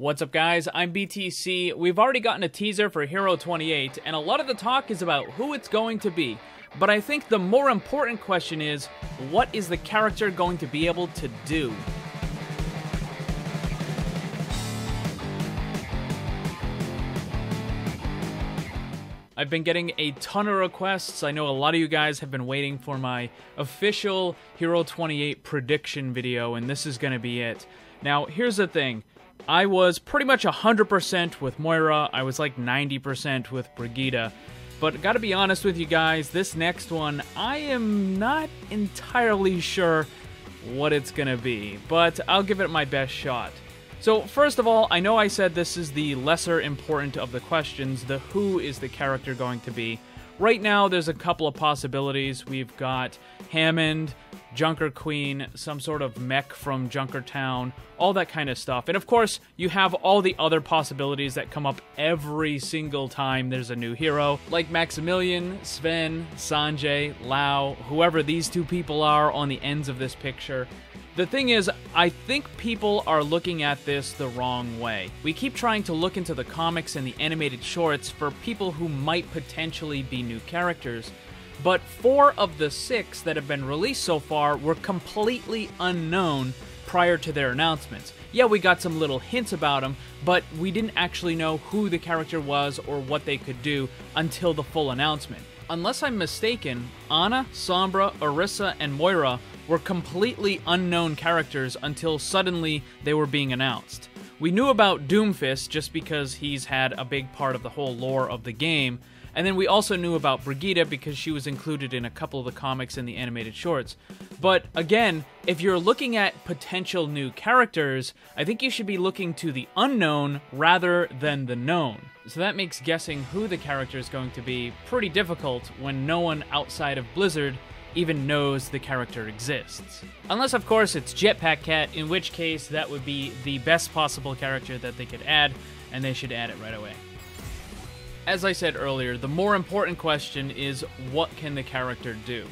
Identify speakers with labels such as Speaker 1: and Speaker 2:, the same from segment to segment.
Speaker 1: What's up guys, I'm BTC. We've already gotten a teaser for Hero 28, and a lot of the talk is about who it's going to be. But I think the more important question is, what is the character going to be able to do? I've been getting a ton of requests. I know a lot of you guys have been waiting for my official Hero 28 prediction video, and this is going to be it. Now, here's the thing. I was pretty much 100% with Moira. I was like 90% with Brigitte. But gotta be honest with you guys, this next one, I am not entirely sure what it's gonna be. But I'll give it my best shot. So first of all, I know I said this is the lesser important of the questions, the who is the character going to be. Right now, there's a couple of possibilities. We've got Hammond, Junker Queen, some sort of mech from Junkertown, all that kind of stuff. And of course, you have all the other possibilities that come up every single time there's a new hero, like Maximilian, Sven, Sanjay, Lau, whoever these two people are on the ends of this picture. The thing is, I think people are looking at this the wrong way. We keep trying to look into the comics and the animated shorts for people who might potentially be new characters, but 4 of the 6 that have been released so far were completely unknown prior to their announcements. Yeah, we got some little hints about them, but we didn't actually know who the character was or what they could do until the full announcement. Unless I'm mistaken, Ana, Sombra, Orisa, and Moira were completely unknown characters until suddenly they were being announced. We knew about Doomfist just because he's had a big part of the whole lore of the game, and then we also knew about Brigitte because she was included in a couple of the comics and the animated shorts. But again, if you're looking at potential new characters, I think you should be looking to the unknown rather than the known. So that makes guessing who the character is going to be pretty difficult when no one outside of Blizzard even knows the character exists. Unless, of course, it's Jetpack Cat, in which case that would be the best possible character that they could add, and they should add it right away. As I said earlier, the more important question is, what can the character do?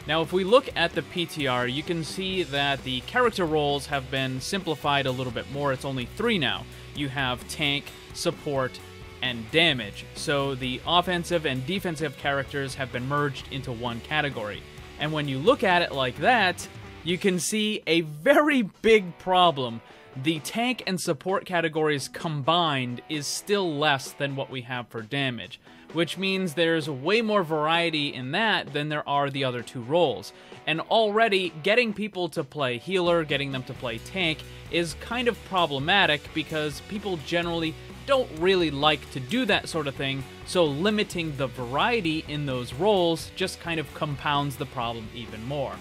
Speaker 1: Now, if we look at the PTR, you can see that the character roles have been simplified a little bit more. It's only 3 now. You have tank, support, and damage. So the offensive and defensive characters have been merged into one category. And when you look at it like that, you can see a very big problem. The tank and support categories combined is still less than what we have for damage, which means there's way more variety in that than there are the other 2 roles. And already, getting people to play healer, getting them to play tank, is kind of problematic because people generally don't really like to do that sort of thing, so limiting the variety in those roles just kind of compounds the problem even more.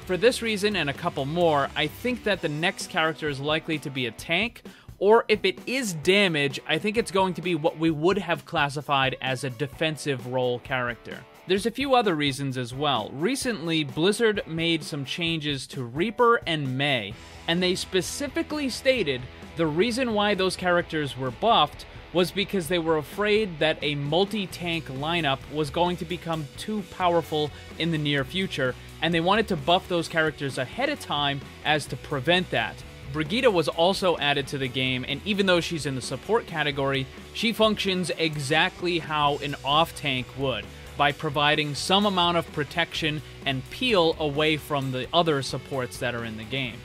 Speaker 1: For this reason and a couple more, I think that the next character is likely to be a tank, or if it is damage, I think it's going to be what we would have classified as a defensive role character. There's a few other reasons as well. Recently, Blizzard made some changes to Reaper and Mei, and they specifically stated the reason why those characters were buffed was because they were afraid that a multi-tank lineup was going to become too powerful in the near future, and they wanted to buff those characters ahead of time as to prevent that. Brigitte was also added to the game, and even though she's in the support category, she functions exactly how an off-tank would, by providing some amount of protection and peel away from the other supports that are in the game.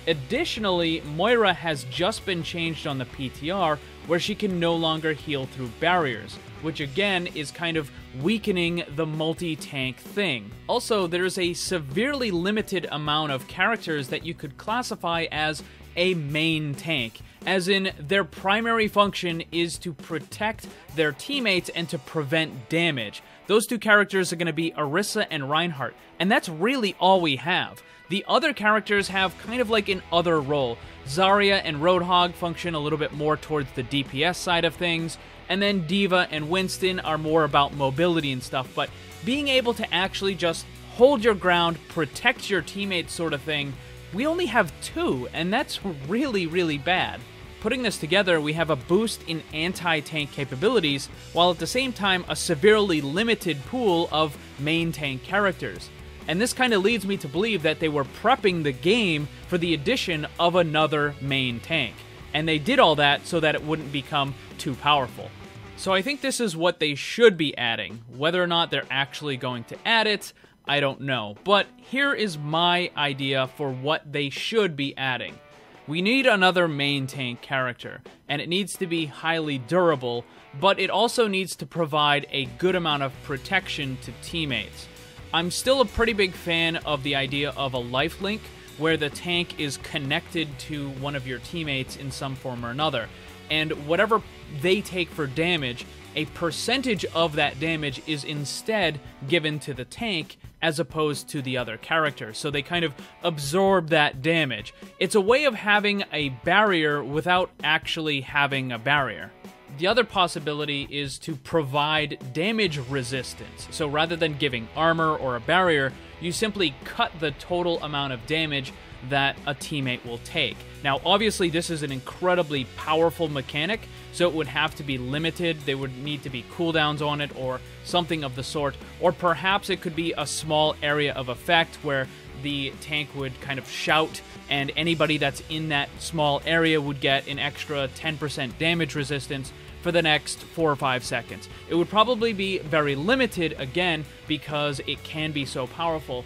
Speaker 1: Additionally, Moira has just been changed on the PTR, where she can no longer heal through barriers, which again is kind of weakening the multi-tank thing. Also, there's a severely limited amount of characters that you could classify as a main tank, as in their primary function is to protect their teammates and to prevent damage. Those 2 characters are going to be Orisa and Reinhardt, and that's really all we have. The other characters have kind of like an other role. Zarya and Roadhog function a little bit more towards the DPS side of things, and then D.Va and Winston are more about mobility and stuff, but being able to actually just hold your ground, protect your teammates sort of thing, we only have 2, and that's really, really bad. Putting this together, we have a boost in anti-tank capabilities, while at the same time a severely limited pool of main tank characters. And this kind of leads me to believe that they were prepping the game for the addition of another main tank. and they did all that so that it wouldn't become too powerful. So I think this is what they should be adding. Whether or not they're actually going to add it, I don't know. But here is my idea for what they should be adding. We need another main tank character, and it needs to be highly durable, but it also needs to provide a good amount of protection to teammates. I'm still a pretty big fan of the idea of a lifelink, where the tank is connected to one of your teammates in some form or another, and whatever they take for damage, a percentage of that damage is instead given to the tank as opposed to the other character, so they kind of absorb that damage. It's a way of having a barrier without actually having a barrier. The other possibility is to provide damage resistance, so rather than giving armor or a barrier, you simply cut the total amount of damage that a teammate will take. Now, obviously, this is an incredibly powerful mechanic, so it would have to be limited. There would need to be cooldowns on it or something of the sort, or perhaps it could be a small area of effect where the tank would kind of shout, and anybody that's in that small area would get an extra 10% damage resistance for the next 4 or 5 seconds. It would probably be very limited, again, because it can be so powerful.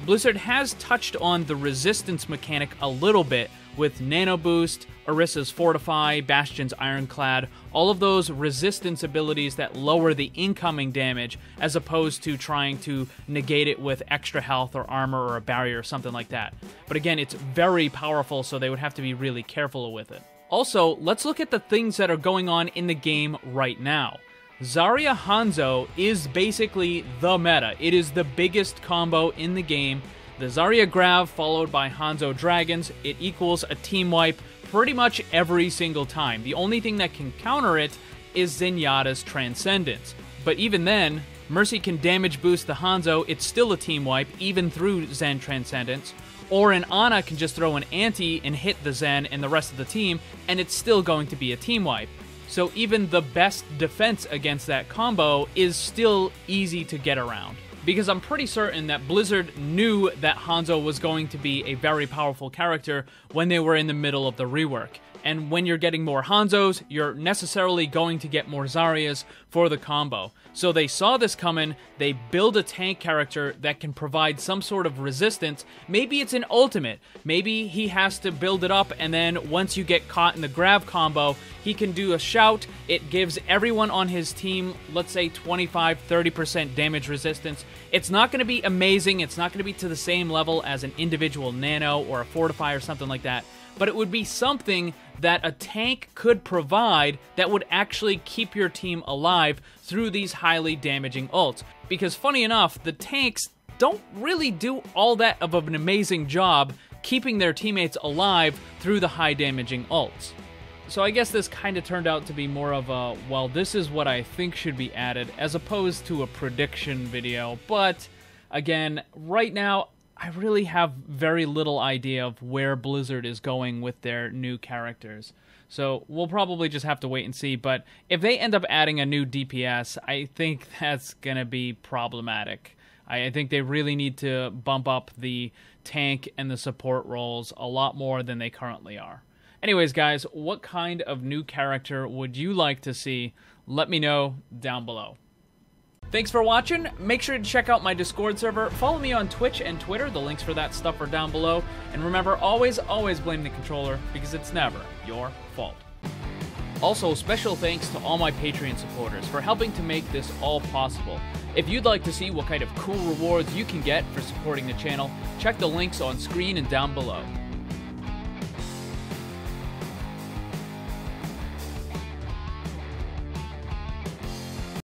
Speaker 1: Blizzard has touched on the resistance mechanic a little bit with Nano Boost, Orissa's Fortify, Bastion's Ironclad, all of those resistance abilities that lower the incoming damage as opposed to trying to negate it with extra health or armor or a barrier or something like that. But again, it's very powerful, so they would have to be really careful with it. Also, let's look at the things that are going on in the game right now. Zarya Hanzo is basically the meta. It is the biggest combo in the game. The Zarya Grav followed by Hanzo Dragons, it equals a team wipe pretty much every single time. The only thing that can counter it is Zenyatta's Transcendence. But even then, Mercy can damage boost the Hanzo, it's still a team wipe, even through Zen Transcendence. Or an Ana can just throw an anti and hit the Zen and the rest of the team, and it's still going to be a team wipe. So even the best defense against that combo is still easy to get around. Because I'm pretty certain that Blizzard knew that Hanzo was going to be a very powerful character when they were in the middle of the rework. And when you're getting more Hanzos, you're necessarily going to get more Zaryas for the combo. So they saw this coming, they build a tank character that can provide some sort of resistance. Maybe it's an ultimate. Maybe he has to build it up, and then once you get caught in the grab combo, he can do a shout. It gives everyone on his team, let's say 25-30% damage resistance. It's not going to be amazing, it's not going to be to the same level as an individual Nano or a Fortify or something like that, but it would be something that a tank could provide that would actually keep your team alive through these highly damaging ults. Because funny enough, the tanks don't really do all that of an amazing job keeping their teammates alive through the high damaging ults. So I guess this kind of turned out to be more of a, well, this is what I think should be added, as opposed to a prediction video. But again, right now, I really have very little idea of where Blizzard is going with their new characters. So we'll probably just have to wait and see, but if they end up adding a new DPS, I think that's going to be problematic. I think they really need to bump up the tank and the support roles a lot more than they currently are. Anyways, guys, what kind of new character would you like to see? Let me know down below. Thanks for watching. Make sure to check out my Discord server. Follow me on Twitch and Twitter. The links for that stuff are down below. And remember, always blame the controller, because it's never your fault. Also, special thanks to all my Patreon supporters for helping to make this all possible. If you'd like to see what kind of cool rewards you can get for supporting the channel, check the links on screen and down below.